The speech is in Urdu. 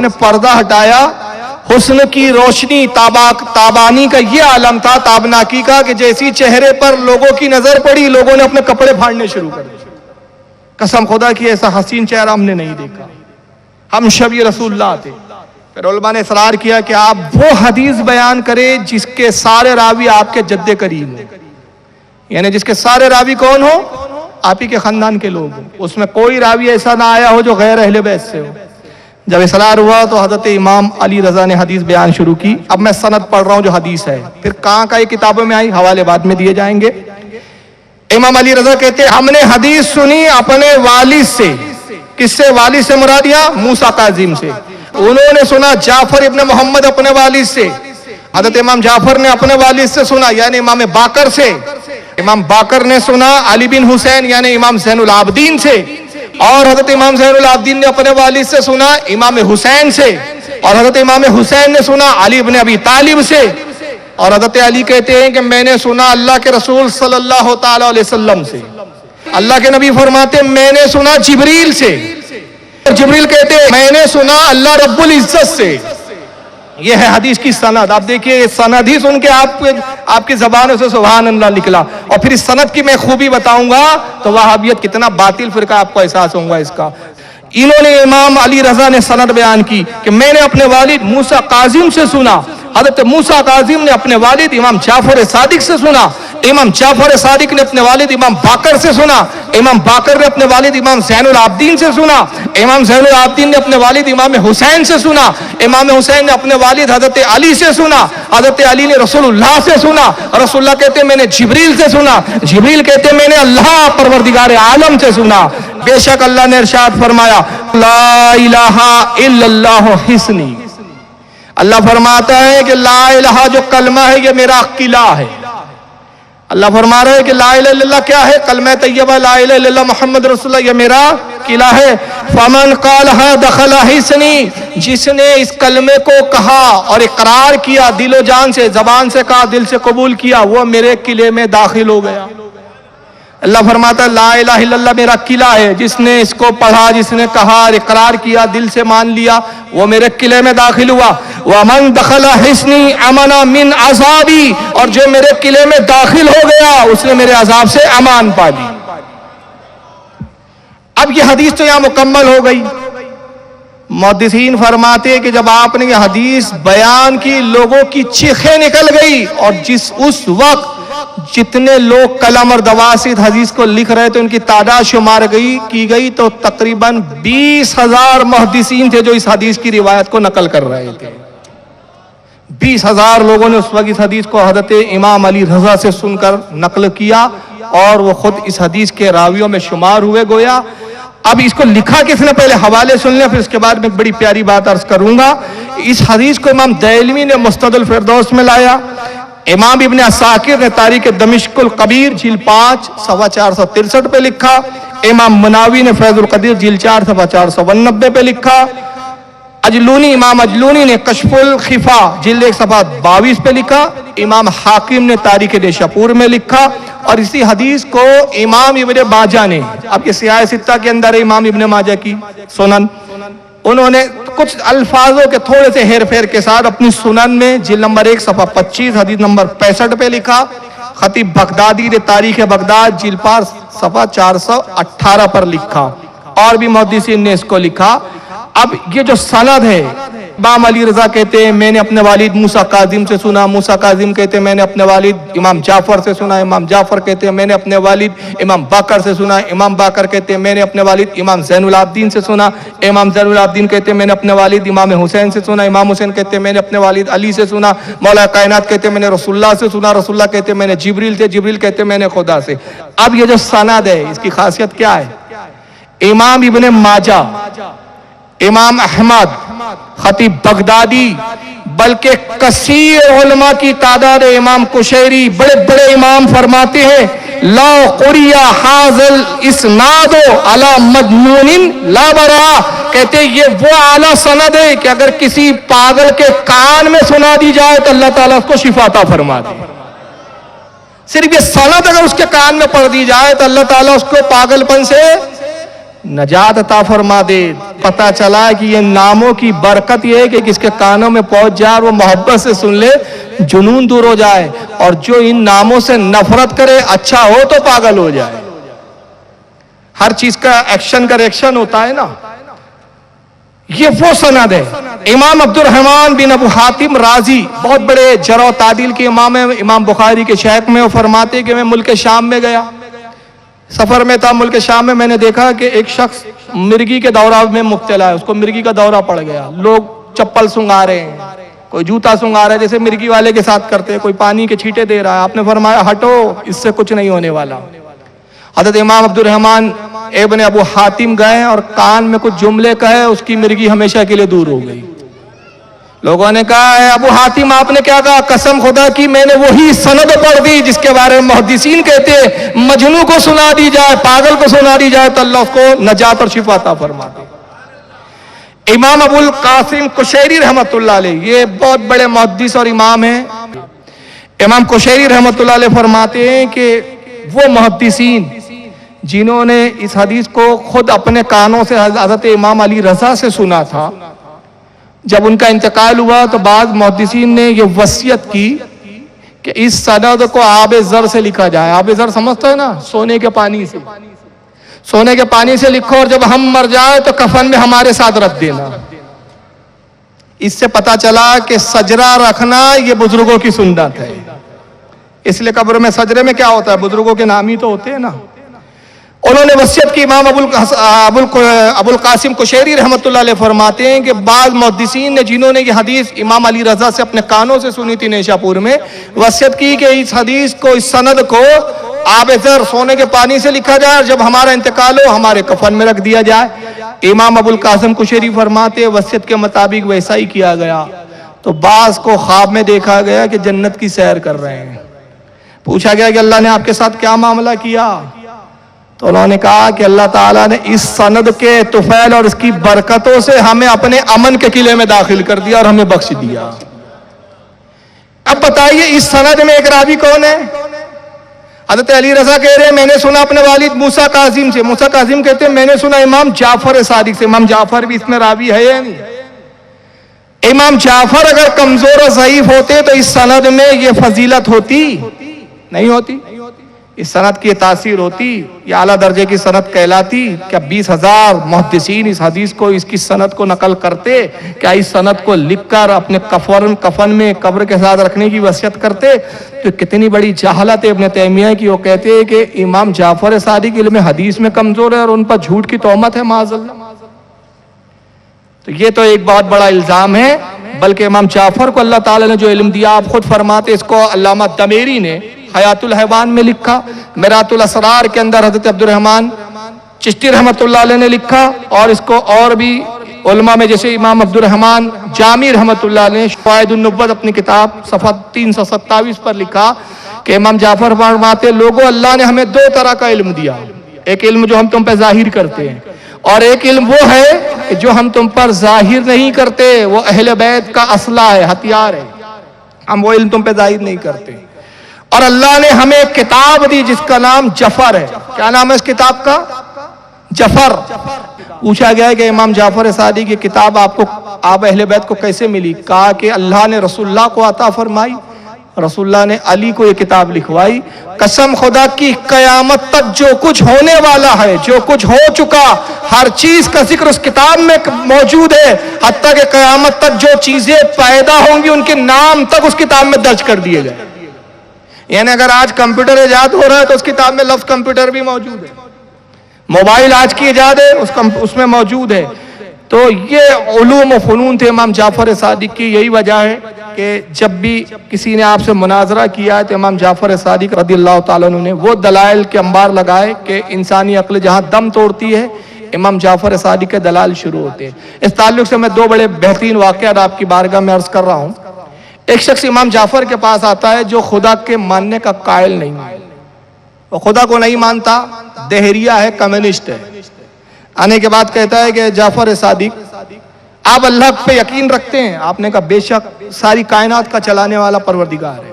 آپ نے پردہ ہٹایا، حسن کی روشنی تابانی کا یہ عالم تھا، تابناکی کا، کہ جیسی چہرے پر لوگوں کی نظر پڑی لوگوں نے اپنے کپڑے پھاڑنے شروع کر دیے۔ قسم خدا کی ایسا حسین چہرہ ہم نے نہیں دیکھا، ہم شبیہ رسول اللہ تھے۔ پھر علماء نے اصرار کیا کہ آپ وہ حدیث بیان کریں جس کے سارے راوی آپ کے جد قریب ہوں، یعنی جس کے سارے راوی کون ہو؟ آپ ہی کے خاندان کے لوگ ہوں، اس میں کوئی راوی ایسا نہ آیا ہو جو غیر اہل بیت سے ہو۔ جب اصرار ہوا تو حضرت امام علی رضا نے حدیث بیان شروع کی۔ اب میں سند پڑھ رہا ہوں جو حدیث ہے، پھر کہاں کا یہ کتابوں میں آئی، حوالے بعد میں دیے جائیں گے۔ امام علی رضا کہتے ہیں ہم نے حدیث سنی اپنے والد سے۔ کس سے؟ والد سے مراد یہاں موسیٰ کاظم سے۔ انہوں نے سنا جعفر ابن محمد اپنے والد سے، حضرت امام جعفر نے اپنے والد سے سنا یعنی امام باقر سے، امام باقر نے سنا علی بن حسین یعنی امام زین العابدین سے، اور حضرت امام زین العابدین نے اپنے والد سے سنا امام حسین سے، اور حضرت امام حسین نے سنا علی بن ابی طالب سے، اور حضرت علی کہتے ہیں کہ میں نے سنا اللہ کے رسول صلی اللہ تعالی علیہ وسلم سے۔ اللہ کے نبی فرماتے ہیں میں نے سنا جبریل سے، جبریل کہتے ہیں میں نے سنا اللہ رب العزت سے۔ یہ ہے حدیث کی سند۔ آپ دیکھیے سند ہی سن کے آپ کی زبانوں سے سبحان اللہ نکلا، اور پھر اس سند کی میں خوبی بتاؤں گا تو وہابیت کتنا باطل فرقہ آپ کو احساس ہوگا اس کا۔ انہوں نے امام علی رضا نے سند بیان کی کہ میں نے اپنے والد موسیٰ کاظم سے سنا، حضرت موسیٰ کاظم نے اپنے والد امام جعفر صادق سے سنا، امام جعفر صادق نے اپنے والد امام باقر سے سنا، امام باقر نے اپنے والد امام زین العابدین سے سنا، امام زین العابدین نے اپنے والد امام حسین سے سنا، امام حسین نے اپنے والد حضرت علی سے سنا، حضرت علی نے رسول اللہ سے سنا، رسول اللہ کہتے ہیں میں نے جبریل سے سنا، جبریل کہتے ہیں میں نے اللہ پروردگار عالم سے سنا۔ بے شک اللہ نے ارشاد فرمایا لا الہ الا اللہ حسنی، اللہ فرماتا ہے کہ لا الہ جو کلمہ ہے یہ میرا قلعہ ہے۔ اللہ فرما رہا ہے کہ لا الہ الا اللہ کیا ہے؟ کلمہ طیبہ لا الہ الا اللہ محمد رسول اللہ یہ میرا قلعہ ہے۔ فمن قالها دخل حصنی، جس نے اس کلمے کو کہا اور اقرار کیا دل و جان سے، زبان سے کہا دل سے قبول کیا، وہ میرے قلعے میں داخل ہو گیا۔ اللہ فرماتا ہے لا الہ الا اللہ میرا قلعہ ہے، جس نے اس کو پڑھا، جس نے کہا اور اقرار کیا دل سے مان لیا وہ میرے قلعے میں داخل ہوا۔ وَمَن دَخَلَ حِصْنِي أَمَنَ مِنْ عَذَابِي، اور جو میرے قلعے میں داخل ہو گیا اس نے میرے عذاب سے امان پا لی۔ اب یہ حدیث تو یہاں مکمل ہو گئی۔ محدثین فرماتے کہ جب آپ نے یہ حدیث بیان کی لوگوں کی چیخیں نکل گئی، اور اس وقت جتنے لوگ قلم اور دواسط حدیث کو لکھ رہے تھے ان کی تعداد شمار کی گئی تو تقریباً 20,000 محدثین تھے جو اس حدیث کی روایت کو نقل کر رہے تھے۔ 20,000 لوگوں نے اس وقت اس حدیث کو حضرت امام علی رضا سے سن کر نقل کیا، اور وہ خود اس حدیث کے راویوں میں شمار ہوئے گویا۔ اب اس کو لکھا کس نے؟ پہلے حوالے سن لیں، پھر اس کے بعد میں بڑی پیاری بات عرض کروں گا۔ اس حدیث کو امام دہلوی نے مستدرک الفردوس میں لایا، امام ابن عساکر نے تاریخ دمشق الکبیر جلد 5 صفحہ 463 پہ لکھا، امام مناوی نے فیض القدیر جلد 4 صفحہ 499 پہ لکھا، امام اجلونی نے کشف الخفا جلد 1 صفحہ 22 پہ لکھا، امام حاکم نے تاریخ نیشاپور میں لکھا، اور اسی حدیث کو امام ابن ماجہ نے، اب یہ سیاہ ستہ کے اندر ہے امام ابن ماجہ کی سنن، انہوں نے کچھ الفاظوں کے تھوڑے سے ہیر پھیر کے ساتھ اپنی سنن میں جلد نمبر 1 صفحہ 25 حدیث نمبر 65 پہ لکھا۔ خطیب بغدادی نے تاریخ بغداد جلد 5 صفحہ 418 پر لکھا، اور بھی محدثین نے اس کو لکھا۔ اب یہ جو سند ہے، امام علی رضا کہتے ہیں میں نے اپنے والد موسیٰ کاظم سے سنا، موسیٰ کاظم کہتے ہیں میں نے اپنے والد امام جعفر سے سنا، امام جعفر کہتے ہیں میں نے اپنے والد امام باقر سے سنا، امام باقر کہتے ہیں میں نے اپنے والد امام زین العابدین سے سنا، امام زین العابدین کہتے ہیں میں نے اپنے والد امام حسین سے سنا، امام حسین کہتے ہیں میں نے اپنے والد علی سے سنا، مولا کائنات کہتے ہیں میں نے رسول اللہ سے سنا، رسول اللہ کہتے ہیں میں نے جبریل سے، جبریل کہتے ہیں میں نے خدا سے۔ اب یہ جو سند ہے اس کی خاصیت کیا ہے؟ امام ابن ماجہ، امام احمد، خطیب بغدادی، بلکہ کثیر علماء کی تعداد، امام قشیری، بڑے بڑے امام فرماتے ہیں لا قریہ حاضل اسناد علی مجنون لا برا، کہتے ہیں یہ وہ اعلیٰ سند ہے کہ اگر کسی پاگل کے کان میں سنا دی جائے تو اللہ تعالیٰ اس کو شفا عطا فرما دے۔ صرف یہ سند اگر اس کے کان میں پڑھ دی جائے تو اللہ تعالیٰ اس کو پاگل پن سے نجات عطا فرما دے۔ پتہ چلا کہ یہ ناموں کی برکت یہ ہے کہ کس کے کانوں میں پہنچ جائے اور وہ محبت سے سن لے، جنون دور ہو جائے، اور جو ان ناموں سے نفرت کرے اچھا ہو تو پاگل ہو جائے۔ ہر چیز کا ایکشن کا ریئیکشن ہوتا ہے نا، یہ وہ سند ہے۔ امام عبد الرحمن بن ابو حاتم رازی بہت بڑے جرح و تعدیل کے امام ہیں، امام بخاری کے شیخ میں، وہ فرماتے ہیں کہ میں ملک شام میں گیا، سفر میں تھا ملک شام میں نے دیکھا کہ ایک شخص مرگی کے دورہ میں مبتلا ہے، اس کو مرگی کا دورہ پڑ گیا، لوگ چپل سنگا رہے ہیں، کوئی جوتا سنگا رہا ہے جیسے مرگی والے کے ساتھ کرتے ہیں، کوئی پانی کے چھینٹے دے رہا ہے۔ آپ نے فرمایا ہٹو، اس سے کچھ نہیں ہونے والا۔ حضرت امام عبد الرحمن ابن ابو حاتم گئے اور کان میں کچھ جملے کہے، اس کی مرگی ہمیشہ کے لیے دور ہو گئی۔ لوگوں نے کہا اے ابو حاتم آپ نے کیا کہا؟ قسم خدا کی میں نے وہی سند پڑھ دی جس کے بارے میں محدثین کہتے ہیں مجنون کو سنا دی جائے، پاگل کو سنا دی جائے تو اللہ اس کو نجات اور شفا عطا فرماتے۔ امام ابو القاسم قشیری رحمۃ اللہ علیہ، یہ بہت بڑے محدث اور امام ہیں۔ امام قشیری رحمۃ اللہ علیہ فرماتے ہیں کہ وہ محدثین جنہوں نے اس حدیث کو خود اپنے کانوں سے حضرت امام علی رضا سے سنا تھا، جب ان کا انتقال ہوا تو بعض محدثین نے یہ وصیت کی کہ اس سند کو آب زر سے لکھا جائے۔ آب زر سمجھتا ہے نا، سونے کے پانی سے، سونے کے پانی سے لکھو اور جب ہم مر جائیں تو کفن میں ہمارے ساتھ رکھ دینا۔ اس سے پتا چلا کہ سجرہ رکھنا یہ بزرگوں کی سنت ہے، اس لیے قبر میں سجرے میں کیا ہوتا ہے؟ بزرگوں کے نام ہی تو ہوتے ہیں نا۔ انہوں نے وصیت کی۔ امام ابو القاسم قشیری رحمۃ اللہ علیہ فرماتے ہیں کہ بعض محدثین نے جنہوں نے یہ حدیث امام علی رضا سے اپنے کانوں سے سنی تھی نیشا پور میں، وصیت کی کہ اس حدیث کو، اس سند کو آب زر سونے کے پانی سے لکھا جائے اور جب ہمارا انتقال ہو ہمارے کفن میں رکھ دیا جائے۔ امام ابو القاسم قشیری فرماتے ہیں وصیت کے مطابق ویسا ہی کیا گیا۔ تو بعض کو خواب میں دیکھا گیا کہ جنت کی سیر کر رہے ہیں۔ پوچھا گیا کہ اللہ نے آپ کے ساتھ کیا معاملہ کیا؟ تو انہوں نے کہا کہ اللہ تعالیٰ نے اس سند کے طفیل اور اس کی برکتوں سے ہمیں اپنے امن کے قلعے میں داخل کر دیا اور ہمیں بخش دیا۔ اب بتائیے اس سند میں ایک راوی کون ہے؟ حضرت علی رضا کہہ رہے ہیں میں نے سنا اپنے والد موسیٰ کاظم سے، موسیٰ کاظم کہتے ہیں میں نے سنا امام جعفر صادق سے۔ امام جعفر بھی اس میں راوی ہے یا نہیں؟ امام جعفر اگر کمزور اور ضعیف ہوتے تو اس سند میں یہ فضیلت ہوتی نہیں ہوتی، اس سند کی تاثیر ہوتی، یہ اعلیٰ درجے کی سند کہلاتی۔ کیا 20,000 محدثین اس حدیث کو، اس کی سند کو نقل کرتے؟ کیا اس سند کو لکھ کر اپنے کفن میں قبر کے ساتھ رکھنے کی وصیت کرتے؟ تو کتنی بڑی جہالت ہے ابن تیمیہ کی۔ وہ کہتے ہیں کہ امام جعفر صادق علم حدیث میں کمزور ہے اور ان پر جھوٹ کی تہمت ہے معاذ اللہ۔ تو یہ تو ایک بہت بڑا الزام ہے، بلکہ امام جعفر کو اللہ تعالیٰ نے جو علم دیا، آپ خود فرماتے، اس کو علامہ دمیری نے حیات الحیوان میں لکھا، میرات الاسرار کے اندر حضرت عبد الرحمن چشتی رحمۃ اللہ علیہ نے لکھا، اور اس کو اور بھی علماء میں جیسے امام عبد الرحمن جامی رحمۃ اللہ علیہ نے شواہد النبوت اپنی کتاب صفحہ 327 پر لکھا کہ امام جعفر فرماتے لوگوں اللہ نے ہمیں دو طرح کا علم دیا، ایک علم جو ہم تم پہ ظاہر کرتے ہیں، اور ایک علم وہ ہے کہ جو ہم تم پر ظاہر نہیں کرتے، وہ اہل بیت کا اسلحہ ہے، ہتھیار ہے، ہم وہ علم تم پہ ظاہر نہیں کرتے۔ اور اللہ نے ہمیں ایک کتاب دی جس کا نام جفر ہے۔ کیا نام ہے اس کتاب کا؟ جفر۔ پوچھا گیا ہے کہ امام جعفر صادق کی کتاب آپ اہل بیت کو کیسے ملی؟ کہا کہ اللہ نے رسول اللہ کو عطا فرمائی، رسول اللہ نے علی کو یہ کتاب لکھوائی۔ قسم خدا کی قیامت تک جو کچھ ہونے والا ہے، جو کچھ ہو چکا، ہر چیز کا ذکر اس کتاب میں موجود ہے، حتیٰ کہ قیامت تک جو چیزیں پیدا ہوں گی ان کے نام تک اس کتاب میں درج کر دیے گئے۔ یعنی اگر آج کمپیوٹر ایجاد ہو رہا ہے تو اس کتاب میں لفظ کمپیوٹر بھی موجود ہے، موبائل آج کی ایجاد ہے اس میں موجود ہے۔ تو یہ علوم و فنون تھے امام جعفر صادق کی۔ یہی وجہ ہے کہ جب بھی کسی نے آپ سے مناظرہ کیا ہے تو امام جعفر صادق رضی اللہ تعالیٰ عنہ نے وہ دلائل کے انبار لگائے کہ انسانی عقل جہاں دم توڑتی ہے امام جعفر صادق کے دلائل شروع ہوتے ہیں۔ اس تعلق سے میں دو بڑے بہترین واقعات آپ کی بارگاہ میں عرض کر رہا ہوں۔ ایک شخص امام جعفر کے پاس آتا ہے جو خدا کے ماننے کا قائل نہیں ہے، وہ خدا کو نہیں مانتا، دہریہ ہے، کمیونسٹ ہے۔ آنے کے بعد کہتا ہے کہ جعفر صادق آپ اللہ پہ یقین رکھتے ہیں؟ آپ نے کہا بے شک، ساری کائنات کا چلانے والا پروردگار ہے۔